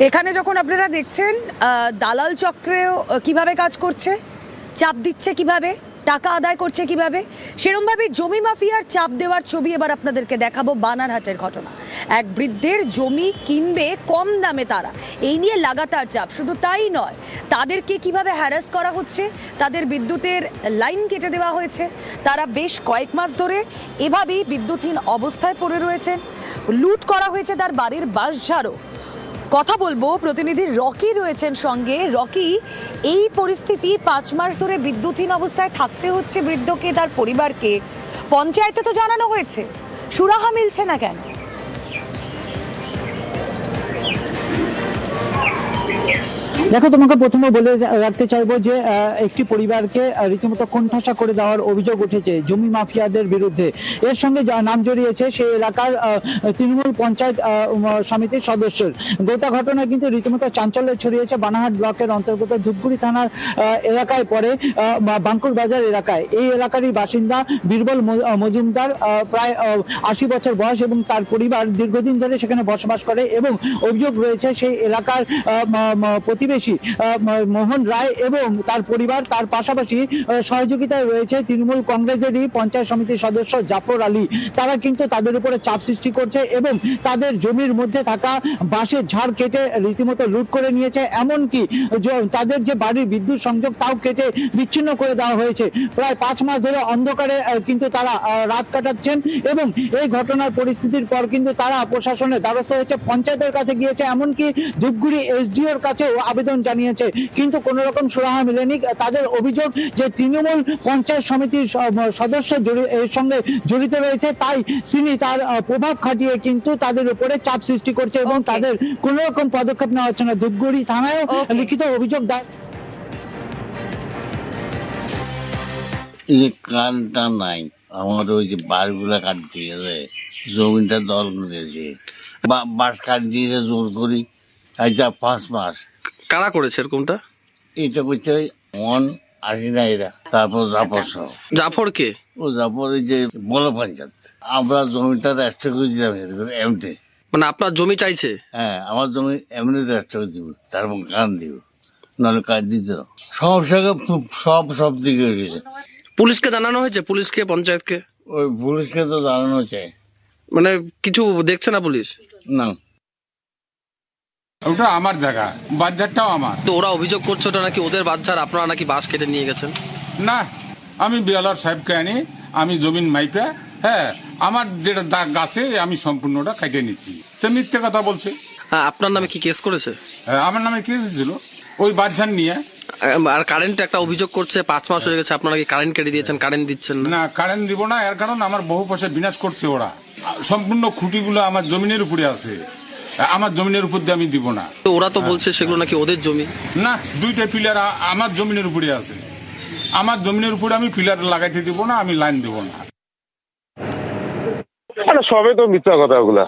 এখানে যখন আপনারা দেখছেন দালাল চক্রেও কিভাবে কাজ করছে, চাপ দিচ্ছে কিভাবে, টাকা আদায় করছে কিভাবে, সেরকমভাবে জমি মাফিয়ার চাপ দেওয়ার ছবি এবার আপনাদেরকে দেখাবো। বানারহাটের ঘটনা, এক বৃদ্ধের জমি কিনবে কম দামে তারা, এই নিয়ে লাগাতার চাপ। শুধু তাই নয়, তাদেরকে কিভাবে হ্যারাস করা হচ্ছে, তাদের বিদ্যুতের লাইন কেটে দেওয়া হয়েছে, তারা বেশ কয়েক মাস ধরে এভাবেই বিদ্যুৎহীন অবস্থায় পড়ে রয়েছেন। লুট করা হয়েছে তার বাড়ির বাঁশঝাড়ও। কথা বলবো, প্রতিনিধি রকি রয়েছেন সঙ্গে। রকি, এই পরিস্থিতি 5 মাস ধরে বিদ্যুৎহীন অবস্থায় থাকতে হচ্ছে বৃদ্ধকে, তার পরিবারকে। পঞ্চায়েতে তো জানানো হয়েছে, সুরাহা মিলছে না কেন? দেখো, তোমাকে প্রথমে বলে রাখতে চাইবো যে একটি পরিবারকে রীতিমতো কোণঠাসা করে দেওয়ার অভিযোগ উঠেছে জমি মাফিয়াদের বিরুদ্ধে। এর সঙ্গে নাম জড়িয়েছে সেই এলাকার তৃণমূল পঞ্চায়েত সমিতির সদস্যের। গোটা ঘটনা কিন্তু রীতিমতো চাঞ্চল্য ছড়িয়েছে বানারহাট ব্লকের অন্তর্গত ধূপগুড়ি থানার এলাকায় পড়ে বাঙ্কুর বাজার এলাকায়। এই এলাকারই বাসিন্দা বীরবল মজুমদার, প্রায় 80 বছর বয়স, এবং তার পরিবার দীর্ঘদিন ধরে সেখানে বসবাস করে। এবং অভিযোগ রয়েছে সেই এলাকার প্রতিবেশী মোহন রায় এবং তার পরিবার, তার পাশাপাশি সহযোগিতায় রয়েছে তৃণমূল কংগ্রেসেরই পঞ্চায়েত সমিতির সদস্য জাফর আলী। তারা কিন্তু তাদের উপরে চাপ সৃষ্টি করছে এবং তাদের জমির মধ্যে থাকা বাঁশের ঝাড় কেটে রীতিমতো লুট করে নিয়েছে। এমনকি তাদের যে বাড়ির বিদ্যুৎ সংযোগ তাও কেটে বিচ্ছিন্ন করে দেওয়া হয়েছে। প্রায় 5 মাস ধরে অন্ধকারে কিন্তু তারা রাত কাটাচ্ছেন। এবং এই ঘটনার পরিস্থিতির পর কিন্তু তারা প্রশাসনের দ্বারস্থ হয়েছে, পঞ্চায়েতের কাছে গিয়েছে, এমনকি ধূপগুড়ি এসডিওর কাছেও আবেদন জানিয়েছে, কিন্তু কোন রকম সুরাহা মেলেনি। তাদের অভিযোগ যে তৃণমূল পঞ্চায়েত সমিতির সদস্য এর সঙ্গে জড়িত রয়েছে, তাই তিনি তার প্রভাব খাটিয়ে কিন্তু তাদের উপরে চাপ সৃষ্টি করছে এবং তাদের কোন রকম পদক্ষেপ নেওয়া হচ্ছে না। ধূপগুড়ি থানায় লিখিত অভিযোগ দায়ের। এই কারণটা নাই, আমার ওই যে বাড়িগুলা কাট দিয়েছে, জমিটা দল করেছে, বাস কাট দিয়েছে জোর করি। যা 5 মাস কারা করেছে এরকমটা? এটা করছে মন আসি না এরা, তারপর জাফর সহ। জাফর কে? ও জাফর ওই যে বড় পঞ্চায়েত। আমরা জমিটা রেস্ট করে দিলাম এমনি। মানে আপনার জমি চাইছে? হ্যাঁ, আমার জমি এমনি রেস্ট করে দিব, তারপর কান দিব, নাহলে কাজ দিতে না। সব জায়গায় সব দিকে গেছে। পুলিশকে জানানো হয়েছে? পুলিশকে, পঞ্চায়েতকে? ওই পুলিশকে তো জানানো চাই। মানে কিছু দেখছে না পুলিশ? না, ওটা আমার জায়গা, বাজারটাও আমার। তো ওরা অভিযোগ করছে ওটা নাকি ওদের বাচ্চার, আপনারা নাকি বাস কেটে নিয়ে গেছেন। না, আমি বিয়ালার সাহেবকে আনি, আমি জমিন মাইপে, হ্যাঁ, আমার যেটা দাগ গাছে আমি সম্পূর্ণটা কাটিয়ে নিচ্ছি। তো মিথ্যে কথা বলছে। আপনার নামে কি কেস করেছে? হ্যাঁ, আমার নামে কেস ছিল ওই বাজার নিয়ে। আর কারেন্ট একটা অভিযোগ করছে 5 মাস হয়ে গেছে, আপনারা কি কারেন্ট কেটে দিয়েছেন, কারেন্ট দিচ্ছেন না? না, কারেন্ট দিব না, এর কারণ আমার বহু পয়সা বিনাশ করছে ওরা। সম্পূর্ণ খুঁটিগুলো আমার জমিনের উপরে আছে, আমার জমিনের উপর দিয়ে আমি দিব না। তো ওরা তো বলছে সেগুলো নাকি ওদের জমি। না, 2টা পিলার আমার জমিনের উপরে আছে, আমার জমিনের উপরে আমি পিলার লাগাইতে দিব না, আমি লাইন দিব না। সবে তো মিথ্যা কথা ওগুলা।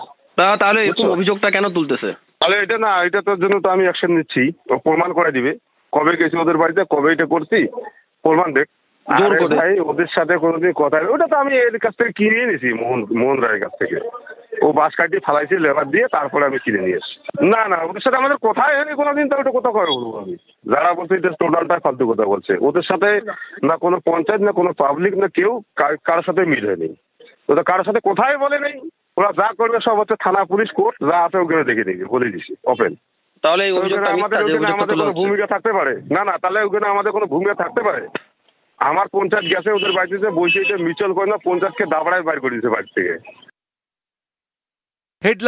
তাহলে অভিযোগটা কেন তুলতেছে? তাহলে এটা না, এটা তোর জন্য তো আমি অ্যাকশন নিচ্ছি, ও প্রমাণ করে দিবে কবে গেছি ওদের বাড়িতে, কবে এটা করছি, প্রমাণ দেখ। জোর করে ভাই ওদের সাথে কোনোদিন কথা, ওটা তো আমি এর কাছ থেকে কিনে নিয়েছি, মোহন রায়ের কাছ থেকে। ও বাস কাটিয়ে ফালাইছে লেবার দিয়ে, তারপরে আমি কিনে নিয়ে এসছি। না না, ওদের সাথে আমাদের কথাই হয়নি কোনোদিন, তো ওটা কথা করে বলবো আমি? যারা বলছে এটা টোটালটা ফালতু কথা বলছে। ওদের সাথে না কোনো পঞ্চায়েত, না কোনো পাবলিক, না কেউ কারোর সাথে মিল হয়নি। ওটা কারোর সাথে কোথায় বলে নেই। ওরা যা করবে সব হচ্ছে থানা, পুলিশ, কোর্ট যা আছে ওখানে দেখে নিবি, বলে দিছি ওপেন। তাহলে আমাদের কোনো ভূমিকা থাকতে পারে না? না, তাহলে ওখানে আমাদের কোনো ভূমিকা থাকতে পারে? আমার পঞ্চায়েত গেছে ওদের বাড়িতে বসে, এটা মিউচুয়াল করে না, পঞ্চায়েতকে দাবড়ায় বাইর করে দিয়েছে বাড়ি থেকে।